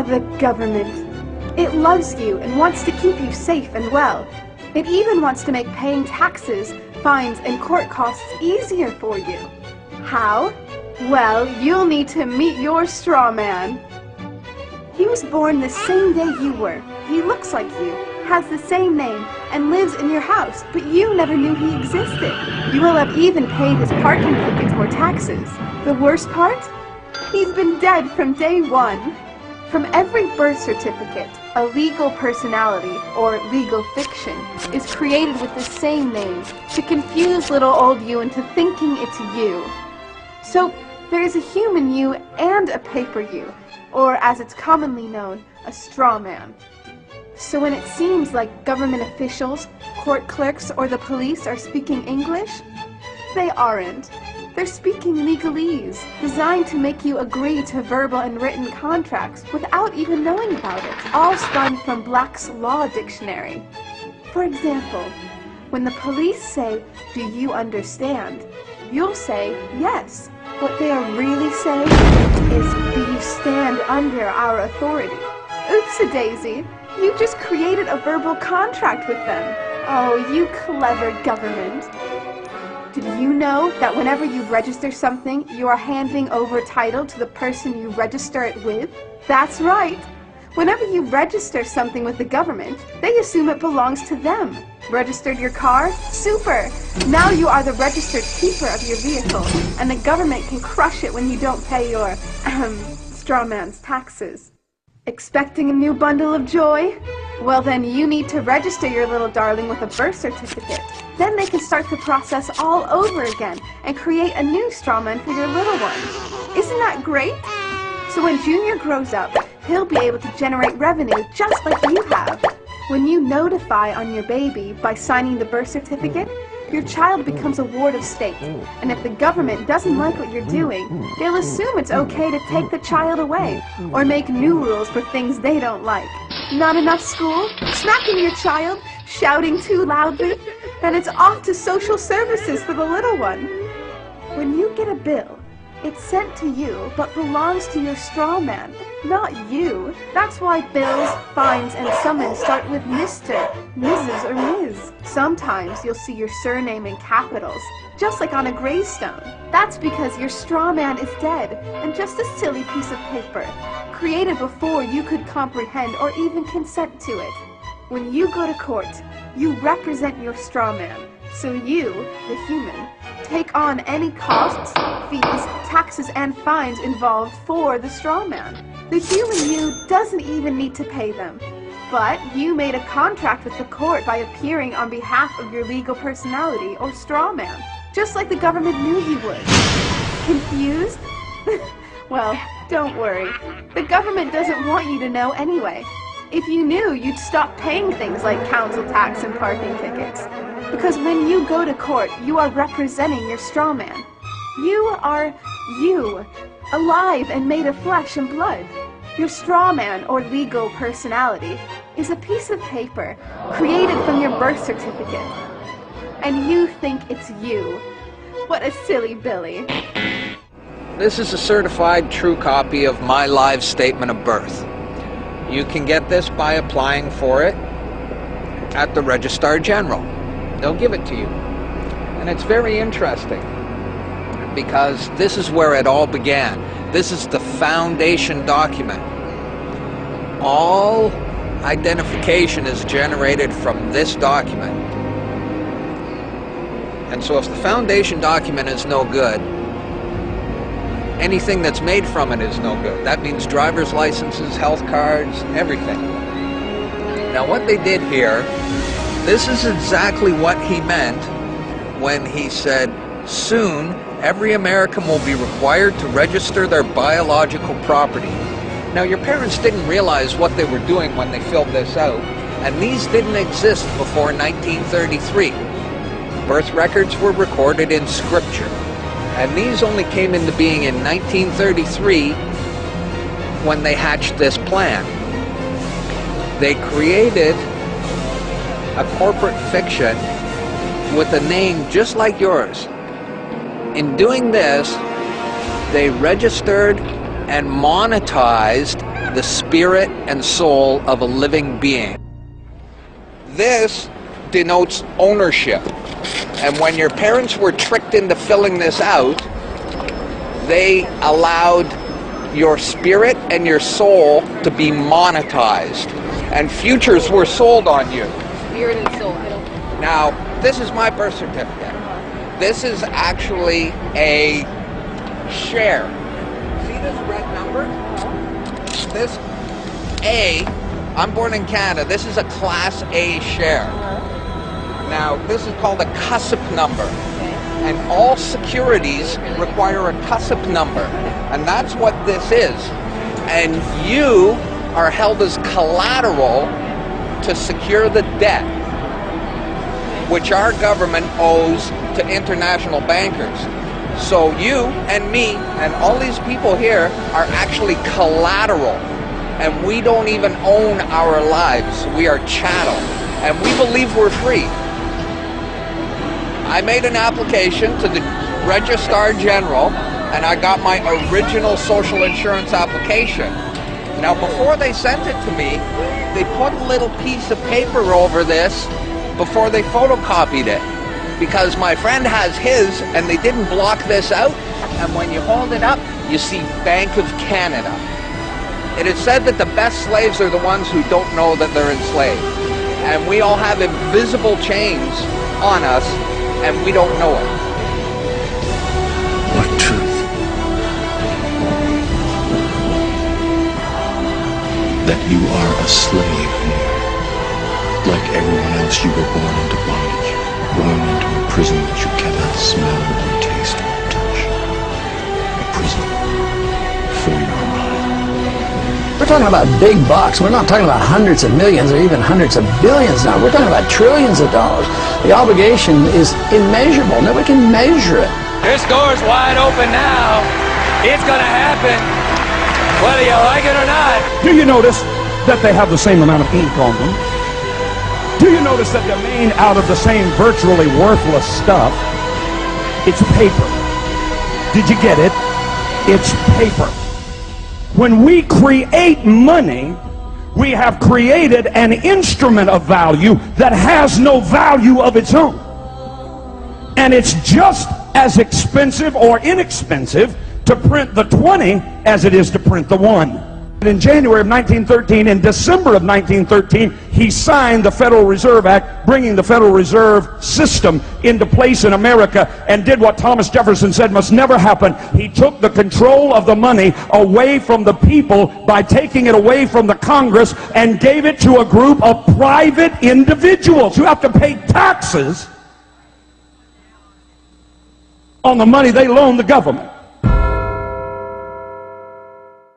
the government. It loves you and wants to keep you safe and well. It even wants to make paying taxes, fines, and court costs easier for you. How? Well, you'll need to meet your straw man. He was born the same day you were. He looks like you, has the same name, and lives in your house, but you never knew he existed. You will have even paid his parking tickets or taxes. The worst part? He's been dead from day one. From every birth certificate, a legal personality, or legal fiction, is created with the same name to confuse little old you into thinking it's you. So, there's a human you and a paper you, or as it's commonly known, a straw man. So when it seems like government officials, court clerks, or the police are speaking English, they aren't. They're speaking legalese, designed to make you agree to verbal and written contracts without even knowing about it, all spun from Black's Law Dictionary. For example, when the police say, "Do you understand?" you'll say, "Yes." What they are really saying is, "Do you stand under our authority?" Oops-a-daisy, you just created a verbal contract with them. Oh, you clever government. Did you know that whenever you register something, you are handing over title to the person you register it with? That's right. Whenever you register something with the government, they assume it belongs to them. Registered your car? Super! Now you are the registered keeper of your vehicle, and the government can crush it when you don't pay your, straw man's taxes. Expecting a new bundle of joy? Well then you need to register your little darling with a birth certificate. Then they can start the process all over again and create a new straw man for your little one. Isn't that great? So when Junior grows up, he'll be able to generate revenue just like you have. When you notify on your baby by signing the birth certificate, your child becomes a ward of state, and if the government doesn't like what you're doing, they'll assume it's okay to take the child away, or make new rules for things they don't like. Not enough school? Smacking your child? Shouting too loudly? Then it's off to social services for the little one. When you get a bill, it's sent to you, but belongs to your straw man, not you. That's why bills, fines, and summons start with Mr., Mrs., or Ms. Sometimes you'll see your surname in capitals, just like on a gravestone. That's because your straw man is dead, and just a silly piece of paper, created before you could comprehend or even consent to it. When you go to court, you represent your straw man, so you, the human, take on any costs, fees, taxes, and fines involved for the straw man. The human you doesn't even need to pay them. But you made a contract with the court by appearing on behalf of your legal personality or straw man, just like the government knew you would. Confused? Well, don't worry. The government doesn't want you to know anyway. If you knew, you'd stop paying things like council tax and parking tickets. Because when you go to court, you are representing your straw man. You are you, alive and made of flesh and blood. Your straw man, or legal personality, is a piece of paper created from your birth certificate. And you think it's you. What a silly Billy. This is a certified true copy of my live statement of birth. You can get this by applying for it at the Registrar General. They'll give it to you. And it's very interesting because this is where it all began. This is the foundation document. All identification is generated from this document. And so if the foundation document is no good, anything that's made from it is no good. That means driver's licenses, health cards, everything. Now what they did here, this is exactly what he meant when he said, soon every American will be required to register their biological property. Now your parents didn't realize what they were doing when they filled this out, and these didn't exist before 1933. Birth records were recorded in scripture, and these only came into being in 1933 when they hatched this plan. They created a corporate fiction with a name just like yours. In doing this, they registered and monetized the spirit and soul of a living being. This denotes ownership. And when your parents were tricked into filling this out, they allowed your spirit and your soul to be monetized. And futures were sold on you. Spirit and soul. I don't... Now, this is my birth certificate. This is actually a share. See this red number? This A, I'm born in Canada, this is a Class A share. Now, this is called a CUSP number. And all securities require a CUSP number. And that's what this is. And you are held as collateral to secure the debt, which our government owes to international bankers. So you and me and all these people here are actually collateral. And we don't even own our lives. We are chattel. And we believe we're free. I made an application to the Registrar General, and I got my original social insurance application. Now, before they sent it to me, they put a little piece of paper over this before they photocopied it, because my friend has his, and they didn't block this out, and when you hold it up, you see Bank of Canada. It is said that the best slaves are the ones who don't know that they're enslaved, and we all have invisible chains on us, and we don't know it. What truth? That you are a slave here. Like everyone else, you were born into bondage, born into a prison that you cannot smell or taste or touch. A prison for your mind. We're talking about big bucks. We're not talking about hundreds of millions or even hundreds of billions now. We're talking about trillions of dollars. The obligation is immeasurable. Nobody can measure it. This door's wide open now. It's gonna happen, whether you like it or not. Do you notice that they have the same amount of ink on them? Do you notice that they're made out of the same virtually worthless stuff? It's paper. Did you get it? It's paper. When we create money, we have created an instrument of value that has no value of its own. And it's just as expensive or inexpensive to print the 20 as it is to print the 1. In January of 1913, in December of 1913, he signed the Federal Reserve Act, bringing the Federal Reserve System into place in America, and did what Thomas Jefferson said must never happen. He took the control of the money away from the people by taking it away from the Congress and gave it to a group of private individuals who have to pay taxes on the money they loan the government.